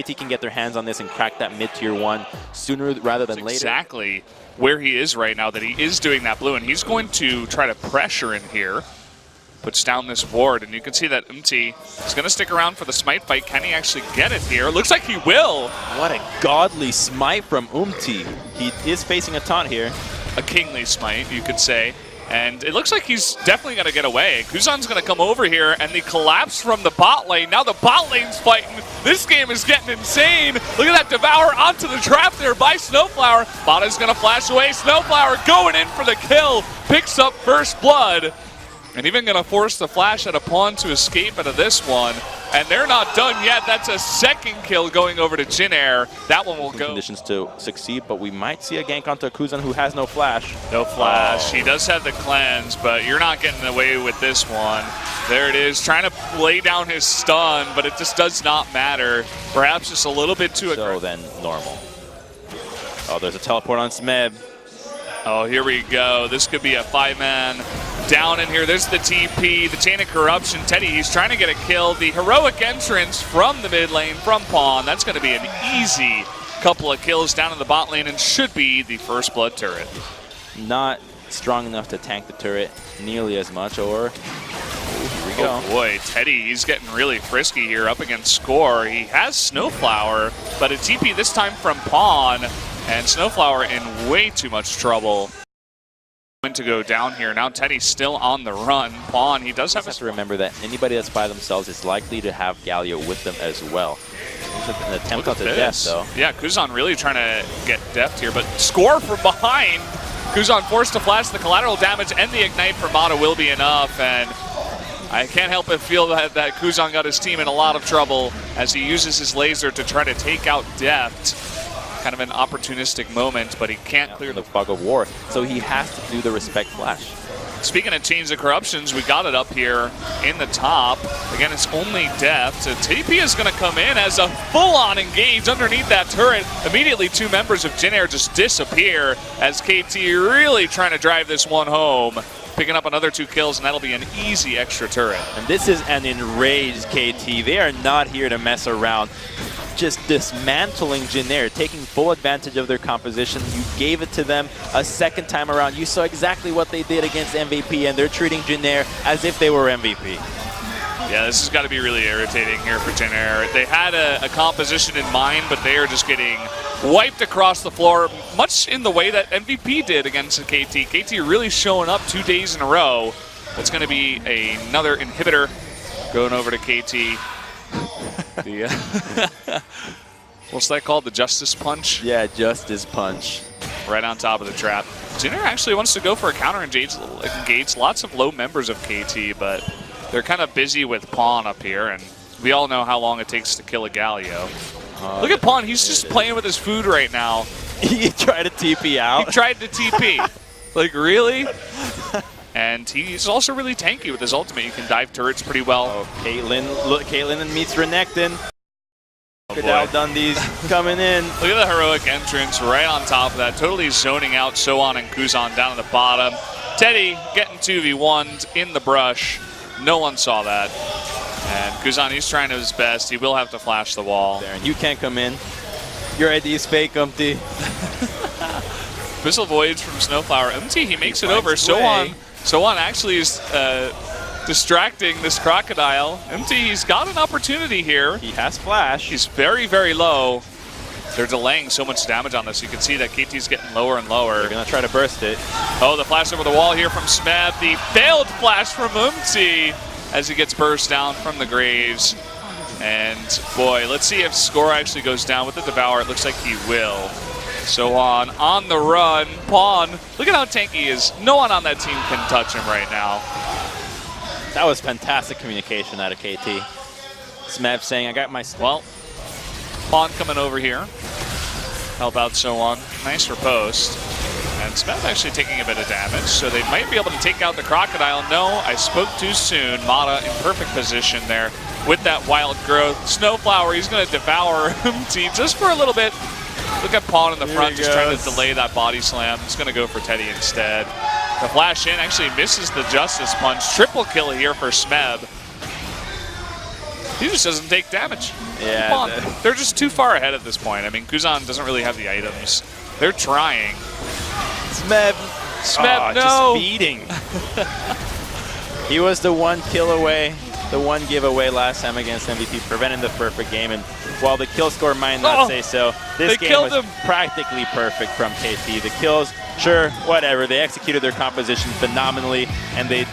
KT can get their hands on this and crack that mid-tier 1 sooner rather than later. Exactly where he is right now, that he is doing that blue, and he's going to try to pressure in here. Puts down this ward, and you can see that Umti is going to stick around for the smite fight. Can he actually get it here? Looks like he will. What a godly smite from Umti. He is facing a taunt here. A kingly smite, you could say. And it looks like he's definitely going to get away. Kuzan's going to come over here, and the collapse from the bot lane. Now the bot lane's fighting. This game is getting insane. Look at that Devour onto the trap there by Snowflower. Bada's going to flash away. Snowflower going in for the kill. Picks up first blood. And even going to force the flash at a pawn to escape out of this one. And they're not done yet. That's a second kill going over to Jin Air. That one will go. Conditions to succeed, but we might see a gank onto Kuzan, who has no flash. No flash. He does have the cleanse, but you're not getting away with this one. There it is, trying to lay down his stun, but it just does not matter. Perhaps just a little bit too aggressive. So then normal. Oh, there's a teleport on Smeb. Oh, here we go. This could be a 5-man down in here. There's the TP, the Chain of Corruption. Teddy, he's trying to get a kill. The heroic entrance from the mid lane, from Pawn. That's going to be an easy couple of kills down in the bot lane and should be the first blood turret. Not strong enough to tank the turret nearly as much, or... Ooh, here we go. Oh boy, Teddy, he's getting really frisky here up against Score. He has Snowflower, but a TP this time from Pawn. And Snowflower in way too much trouble. Going to go down here. Now Teddy's still on the run. Pawn, he does have to remember that anybody that's by themselves is likely to have Galio with them as well. An attempt at the death, though. Yeah, Kuzan really trying to get deft here, but Score from behind. Kuzan forced to flash. The collateral damage and the ignite for Mata will be enough, and I can't help but feel that Kuzan got his team in a lot of trouble as he uses his laser to try to take out Deft. Kind of an opportunistic moment, but he can't clear the fog of war, so he has to do the respect flash. Speaking of Chains of Corruptions, we got it up here in the top. Again, it's only Deft. So TP is going to come in as a full-on engage underneath that turret. Immediately, 2 members of Jin Air just disappear as KT really trying to drive this one home. Picking up another 2 kills, and that'll be an easy extra turret. And this is an enraged KT. They are not here to mess around. Just dismantling Jin Air, taking full advantage of their composition. You gave it to them a second time around. You saw exactly what they did against MVP, and they're treating Jin Air as if they were MVP. Yeah, this has got to be really irritating here for Jin Air. They had a composition in mind, but they are just getting wiped across the floor, much in the way that MVP did against KT. KT really showing up 2 days in a row. It's going to be another inhibitor going over to KT. What's that called? The Justice Punch? Yeah, Justice Punch. Right on top of the trap. Jin Air actually wants to go for a counter engage. Lots of low members of KT, but they're kind of busy with Pawn up here, and we all know how long it takes to kill a Galio. Look at Pawn. He's just playing with his food right now. He tried to TP out. He tried to TP. Like, really? And he's also really tanky with his ultimate. You can dive turrets pretty well. Oh, Caitlyn meets Renekton. Crocodile Dundee's coming in. Look at the heroic entrance right on top of that. Totally zoning out Sohan and Kuzan down at the bottom. Teddy getting 2v1'd in the brush. No one saw that. And Kuzan, he's trying his best. He will have to flash the wall. There, and you can't come in. Your ID is fake, Umti. Missile Voyage from Snowflower. Umti, he makes it over. Sohan actually is distracting this Crocodile. Umti, he's got an opportunity here. He has flash. He's very, very low. They're delaying so much damage on this. You can see that KT's getting lower and lower. They're going to try to burst it. Oh, the flash over the wall here from Smeb. The failed flash from Umti as he gets burst down from the Graves. And boy, let's see if Score actually goes down with the Devour. It looks like he will. Sohan on the run. Pawn, look at how tanky he is. No one on that team can touch him right now. That was fantastic communication out of KT. Smeb saying, I got my... Well, Pawn coming over here. Help out Sohan. Nice riposte. And Smeb actually taking a bit of damage, so they might be able to take out the Crocodile. No, I spoke too soon. Mata in perfect position there with that wild growth. Snowflower, he's going to devour Umti just for a little bit. Look at Pawn in the front, just trying to delay that body slam. He's going to go for Teddy instead. The flash in actually misses the Justice Punch. Triple kill here for Smeb. He just doesn't take damage. Yeah. Come on. They're just too far ahead at this point. I mean, Kuzan doesn't really have the items. They're trying. Smeb. Smeb, no. Just feeding. He was the one kill away, the one giveaway last time against MVP, preventing the perfect game. And while the kill score might not say so, this game was practically perfect from KT. The kills, sure, whatever. They executed their composition phenomenally, and they